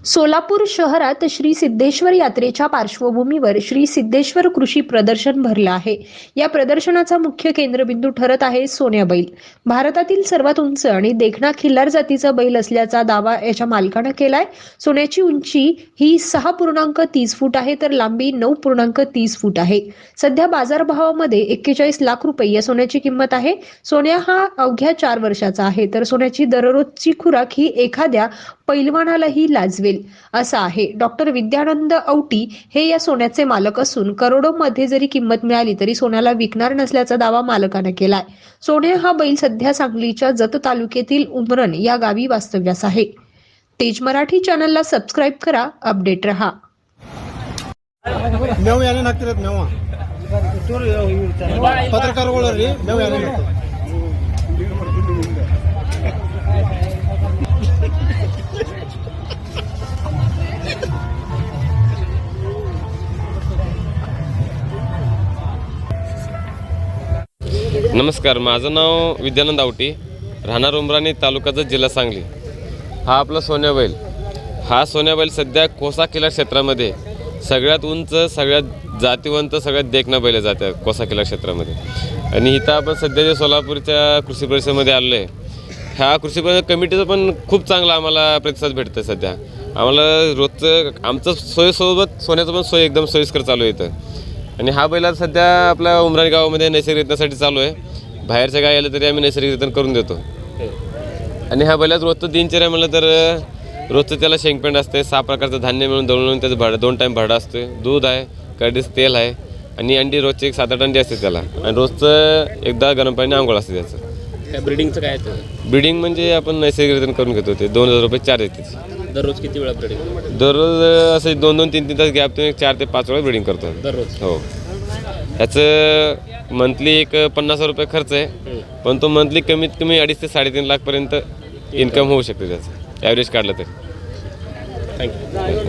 सोलापूर शहरात श्री सिद्धेश्वर यात्रेच्या पार्श्वभूमीवर श्री सिद्धेश्वर कृषी प्रदर्शन भरलं आहे। या प्रदर्शनाचा मुख्य केंद्रबिंदू ठरत आहे सोन्या बैल। भारतातील सर्वात उंच आणि देखणा खिल्लार जातीचा बैल असल्याचा दावा याच्या मालकानं केलाय। सोन्याची उंची ही 6.30 फूट आहे, तर लांबी 9.30 फूट आहे। सध्या बाजारभावामध्ये 41 लाख रुपये या सोन्याची किंमत आहे। सोन्या हा अवघ्या 4 वर्षाचा आहे, तर सोन्याची दररोजची खुराक ही एखाद्या पैलवानालाही लाजवेल असं आहे। डॉक्टर विद्यानंद औटी हे या सोन्याचे मालक असून करोडोमध्ये जरी किंमत मिळाली तरी सोन्याला विकणार नसल्याचा दावा मालकाने केलाय। सोन्या हा बैल सध्या सांगलीच्या जत तालुक्यातील उमरन या गावी वास्तव्यास आहे। तेज मराठी चॅनलला सबस्क्राईब करा, अपडेट रहा। नमस्कार, माझं नाव विद्यानंद आवटी, राहणार उमराणी, तालुका जत, जिल्हा सांगली। हा आपला सोन्या बैल। हा सोन्या बैल सध्या कोसा किल्ला क्षेत्रामध्ये सगळ्यात उंच, सगळ्यात जातीवंत, सगळ्यात देखणा बैल जाते कोसा किल्ला क्षेत्रामध्ये। आणि इथं आपण सध्या जे सोलापूरच्या कृषी परिषदेमध्ये आलो आहे, ह्या कृषी परिषद कमिटीचं पण खूप चांगला आम्हाला प्रतिसाद भेटतं। सध्या आम्हाला रोजचं आमचं सोयीसोबत सोन्याचं पण सोय एकदम सोयीस्कर चालू आहे इथं। आणि हा बैल सध्या आपल्या उमराणी गावामध्ये नैसर्गिकरित्यासाठी चालू आहे। बाहेरच्या गाय आलं तरी आम्ही नैसर्गिकरित्या करून देतो। आणि ह्या बैलात रोजचं दिनचर्या म्हणलं तर रोजचं त्याला शेंगपेंड असते, 6 प्रकारचं धान्य मिळून दळून त्याचं भाडं 2 टाईम भाडं असते, दूध आहे, कडीचं तेल आहे आणि अंडी रोजचे 1 7-8 अंडी असते त्याला। आणि रोजचं एकदा गरम पाणी आंघोळ असते त्याचं। काय ब्रीडिंगचं काय आहे? ब्रीडिंग म्हणजे आपण नैसर्गिकरित्या करून घेतो ते 2000 रुपये चार्ज येते। दररोज किती वेळा ब्रीडिंग? दररोज असं 2-2, 3-3 तास गॅप 4 ते 5 वेळा ब्रीडिंग करतो दररोज। हो। ह्याचं मंथली एक 50,000 रुपये खर्च आहे, पण तो मंथली कमीत कमी 2.5 ते 3.5 लाखपर्यंत इन्कम होऊ शकते त्याचं, ॲव्हरेज काढलं तर। थँक्यू।